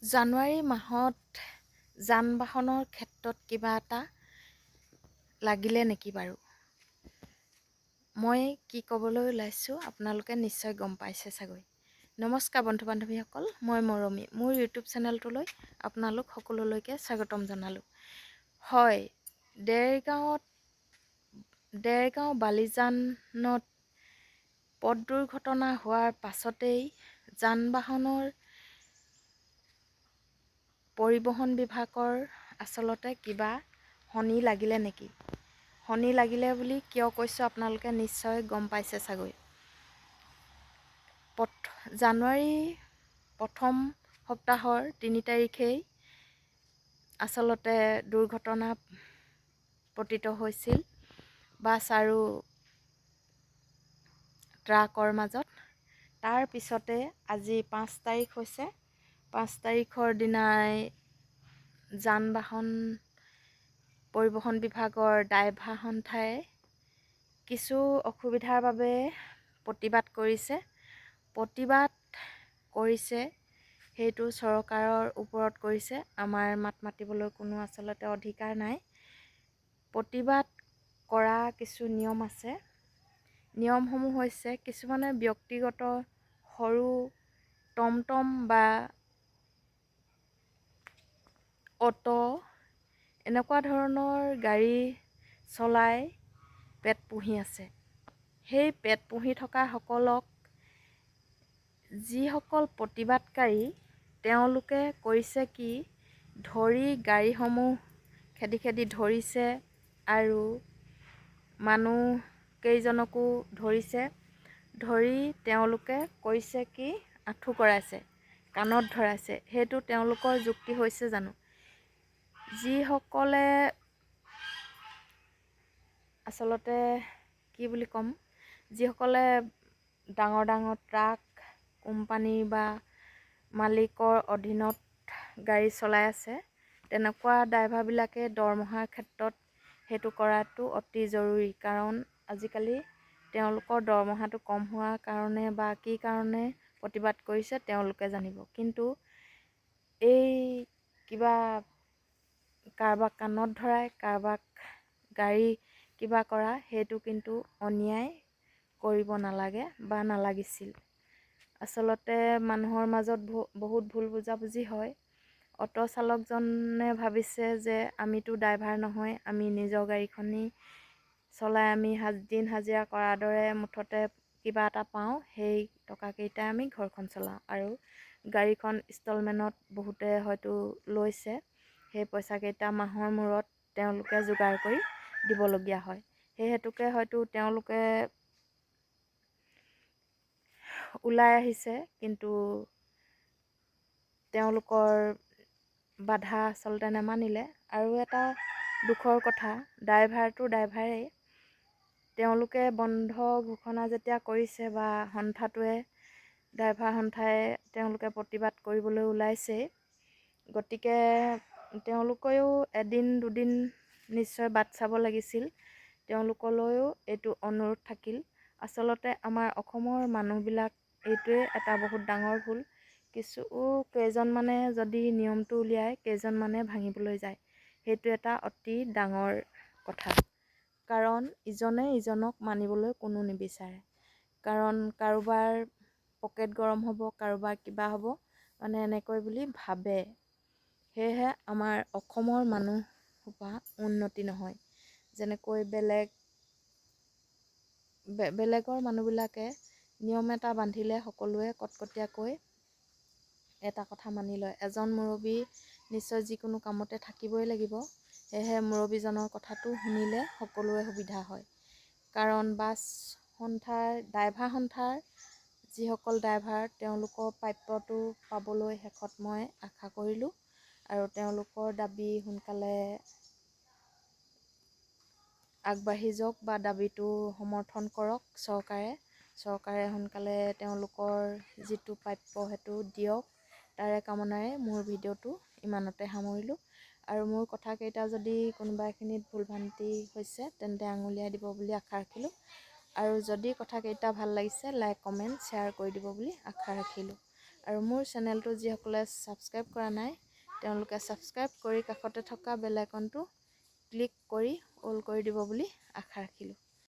জানুৱাৰী মাহত যান বাহনৰ ক্ষেত্ৰত কিবা এটা লাগিলে নেকি বাৰু? মই কি ক'বলৈ ওলাইছোঁ আপোনালোকে নিশ্চয় গম পাইছে চাগৈ। নমস্কাৰ বন্ধু বান্ধৱীসকল, মই মৰমী। মোৰ ইউটিউব চেনেলটোলৈ আপোনালোক সকলোলৈকে স্বাগতম জনালোঁ। হয়, দেৰগাঁও বালিজানত পথ দুৰ্ঘটনা হোৱাৰ পাছতেই যান বাহনৰ পৰিবহণ বিভাগৰ আচলতে কিবা শনি লাগিলে নেকি? শনি লাগিলে বুলি কিয় কৈছোঁ আপোনালোকে নিশ্চয় গম পাইছে চাগৈ। জানুৱাৰী প্ৰথম সপ্তাহৰ ৩ তাৰিখেই আচলতে দুৰ্ঘটনা পতিত হৈছিল বাছ আৰু ট্ৰাকৰ মাজত। তাৰ পিছতে আজি ৫ তাৰিখ হৈছে। ৫ তাৰিখৰ দিনাই যান বাহন পৰিবহণ বিভাগৰ ড্ৰাইভাৰ সন্থাই কিছু অসুবিধাৰ বাবে প্ৰতিবাদ কৰিছে। সেইটো চৰকাৰৰ ওপৰত কৰিছে। আমাৰ মাত মাতিবলৈ কোনো আচলতে অধিকাৰ নাই। প্ৰতিবাদ কৰা কিছু নিয়ম আছে। নিয়মসমূহ হৈছে কিছুমানে ব্যক্তিগত সৰু টমটম বা অটো এনেকুৱা ধৰণৰ গাড়ী চলাই পেট পুহি আছে। সেই পেট পুহি থকাসকলক যিসকল প্ৰতিবাদকাৰী তেওঁলোকে কৰিছে কি, ধৰি গাড়ীসমূহ খেদি ধৰিছে আৰু মানুহ কেইজনকো ধৰিছে। ধৰি তেওঁলোকে কৰিছে কি, আঁঠু কৰাইছে, কাণত ধৰাইছে। সেইটো তেওঁলোকৰ যুক্তি হৈছে জানো? যিসকলে আচলতে কি বুলি ক'ম, যিসকলে ডাঙৰ ডাঙৰ ট্ৰাক কোম্পানী বা মালিকৰ অধীনত গাড়ী চলাই আছে, তেনেকুৱা ড্ৰাইভাৰবিলাকে দৰমহাৰ ক্ষেত্ৰত সেইটো কৰাটো অতি জৰুৰী। কাৰণ আজিকালি তেওঁলোকৰ দৰমহাটো কম হোৱাৰ কাৰণে বা কি কাৰণে প্ৰতিবাদ কৰিছে তেওঁলোকে জানিব। কিন্তু এই কিবা কাৰোবাক কাণত ধৰাই, কাৰোবাক গাড়ী কিবা কৰা, সেইটো কিন্তু অন্যায় কৰিব নালাগে বা নালাগিছিল। আচলতে মানুহৰ মাজত বহুত ভুল বুজাবুজি হয়। অটো চালকজনে ভাবিছে যে আমিতো ড্ৰাইভাৰ নহয়, আমি নিজৰ গাড়ীখনেই চলাই আমি দিন হাজিৰা কৰাৰ দৰে মুঠতে কিবা এটা পাওঁ, সেই টকাকেইটাই আমি ঘৰখন চলাওঁ। আৰু গাড়ীখন ইনষ্টলমেণ্টত বহুতে হয়তো লৈছে, সেই পইচাকেইটা মাহৰ মূৰত তেওঁলোকে যোগাৰ কৰি দিবলগীয়া হয়। সেই হেতুকে হয়তো তেওঁলোকে ওলাই আহিছে, কিন্তু তেওঁলোকৰ বাধা আচলতে নামানিলে। আৰু এটা দুখৰ কথা, ড্ৰাইভাৰটো ড্ৰাইভাৰেই, তেওঁলোকে বন্ধ ঘোষণা যেতিয়া কৰিছে বা ড্ৰাইভাৰ সন্থাই তেওঁলোকে প্ৰতিবাদ কৰিবলৈ ওলাইছেই, গতিকে তেওঁলোকেও এদিন দুদিন নিশ্চয় বাট চাব লাগিছিল। তেওঁলোকলৈও এইটো অনুৰোধ থাকিল। আচলতে আমাৰ অসমৰ মানুহবিলাক এইটোৱে এটা বহুত ডাঙৰ ভুল। কেইজনমানে যদি নিয়মটো উলিয়ায়, কেইজনমানে ভাঙিবলৈ যায়। সেইটো এটা অতি ডাঙৰ কথা। কাৰণ ইজনে ইজনক মানিবলৈ কোনো নিবিচাৰে। কাৰণ কাৰোবাৰ পকেট গৰম হ'ব, কাৰোবাৰ কিবা হ'ব, মানে এনেকৈ বুলি ভাবে। সেয়েহে আমাৰ অসমৰ মানুহসোপা উন্নতি নহয়। যেনেকৈ বেলেগৰ মানুহবিলাকে নিয়ম এটা বান্ধিলে সকলোৱে কটকটীয়াকৈ এটা কথা মানি লয়। এজন মুৰব্বী নিশ্চয় যিকোনো কামতে থাকিবই লাগিব। সেয়েহে মুৰব্বীজনৰ কথাটো শুনিলে সকলোৰে সুবিধা হয়। কাৰণ ড্ৰাইভাৰ সন্থাৰ যিসকল ড্ৰাইভাৰ, তেওঁলোকৰ প্ৰাপ্যটো পাবলৈ শেষত মই আশা কৰিলোঁ। আৰু তেওঁলোকৰ দাবী সোনকালে আগবাঢ়ি যাওক বা দাবীটো সমৰ্থন কৰক চৰকাৰে সোনকালে তেওঁলোকৰ যিটো প্ৰাপ্য সেইটো দিয়ক। তাৰে কামনাৰে মোৰ ভিডিঅ'টো ইমানতে সামৰিলোঁ। আৰু মোৰ কথাকেইটা যদি কোনোবা এখিনিত ভুল ভ্ৰান্তি হৈছে তেন্তে আঙুলিয়াই দিব বুলি আশা ৰাখিলোঁ। আৰু যদি কথাকেইটা ভাল লাগিছে লাইক কমেণ্ট শ্বেয়াৰ কৰি দিব বুলি আশা ৰাখিলোঁ। আৰু মোৰ চেনেলটো যিসকলে ছাবস্ক্ৰাইব কৰা নাই তেওঁলোকে ছাবস্ক্ৰাইব কৰি কাষতে থকা বেল আইকনটো ক্লিক কৰি অল কৰি দিব বুলি আশা ৰাখিলোঁ।